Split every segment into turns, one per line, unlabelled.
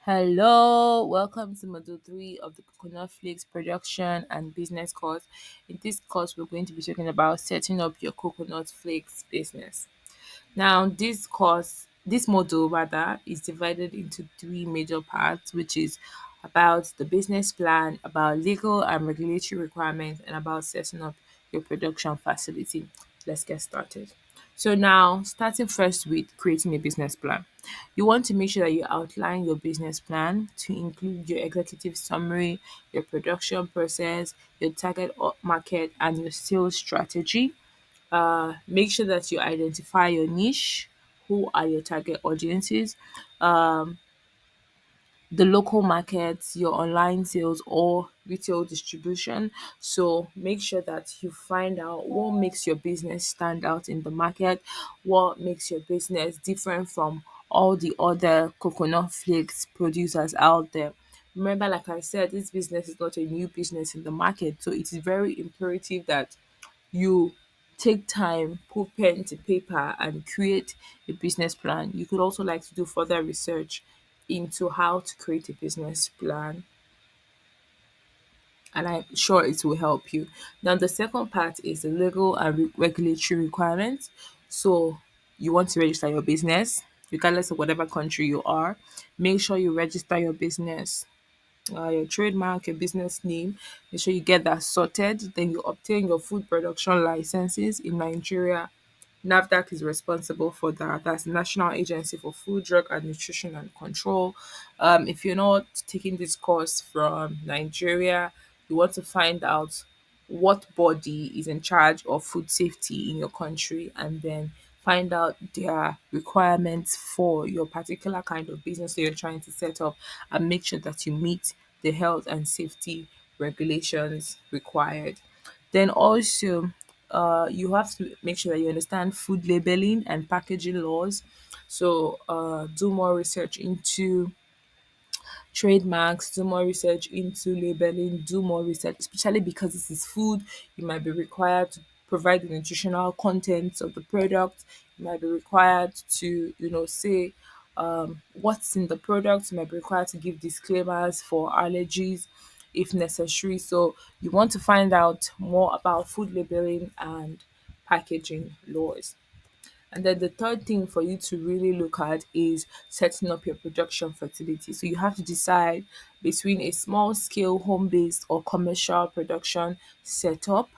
Hello, welcome to Module 3 of the Coconut Flakes production and business course. In this course, we're going to be talking about setting up your coconut flakes business. Now, this module rather, is divided into three major parts, which is about the business plan, about legal and regulatory requirements, and about setting up your production facility. Let's get started. So now, starting first with creating a business plan. You want to make sure that you outline your business plan to include your executive summary, your production process, your target market, and your sales strategy. Make sure that you identify your niche, who are your target audiences, um, the local markets, your online sales or retail distribution. So make sure that you find out what makes your business stand out in the market, what makes your business different from all the other coconut flakes producers out there. Remember, like I said, this business is not a new business in the market, so it is very imperative that you take time, put pen to paper, and create a business plan. You could also like to do further research into how to create a business plan, and I'm sure it will help you. Now, the second part is the legal and regulatory requirements. So, you want to register your business, regardless of whatever country you are. Make sure you register your business, your trademark, your business name. Make sure you get that sorted. Then you obtain your food production licenses in Nigeria. NAFDAC is responsible for that. That's the National Agency for Food, Drug and Nutrition and Control. If you're not taking this course from Nigeria, you want to find out what body is in charge of food safety in your country, and then find out their requirements for your particular kind of business that you're trying to set up, and make sure that you meet the health and safety regulations required. Then also, you have to make sure that you understand food labeling and packaging laws. So, do more research into trademarks, do more research into labeling, do more research, especially because this is food. You might be required to provide the nutritional contents of the product. You might be required to, say what's in the product. You might be required to give disclaimers for allergies if necessary. So you want to find out more about food labeling and packaging laws. And then the third thing for you to really look at is setting up your production facility. So you have to decide between a small scale home based or commercial production setup.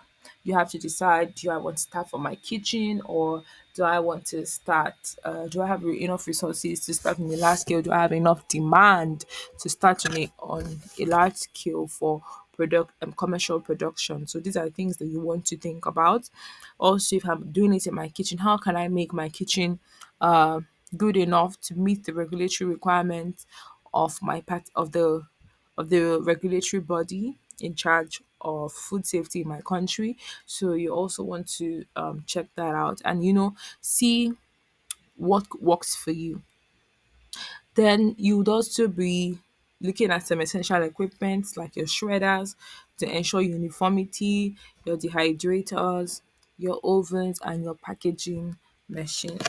You have to decide, do I want to start from my kitchen, or do I want to start, do I have enough resources to start on a large scale? Do I have enough demand to start on a large scale for commercial production? So these are things that you want to think about. Also, if I'm doing it in my kitchen, how can I make my kitchen uh, good enough to meet the regulatory requirements of my part of the regulatory body in charge of food safety in my country? So you also want to check that out, and see what works for you. Then you would also be looking at some essential equipment like your shredders to ensure uniformity, your dehydrators, your ovens, and your packaging machine.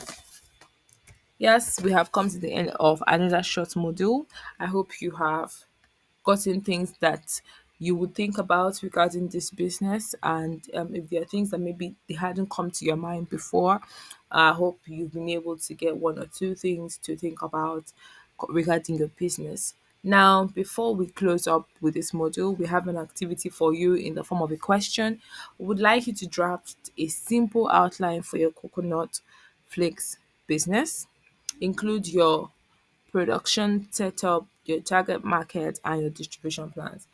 Yes, we have come to the end of another short module. I hope you have gotten things that you would think about regarding this business, and if there are things that maybe they hadn't come to your mind before, I hope you've been able to get one or two things to think about regarding your business. Now, before we close up with this module, we have an activity for you in the form of a question. We would like you to draft a simple outline for your coconut flakes business. Include your production setup, your target market, and your distribution plans.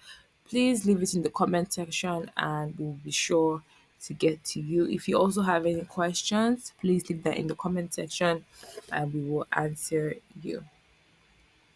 Please leave it in the comment section and we'll be sure to get to you. If you also have any questions, please leave that in the comment section and we will answer you.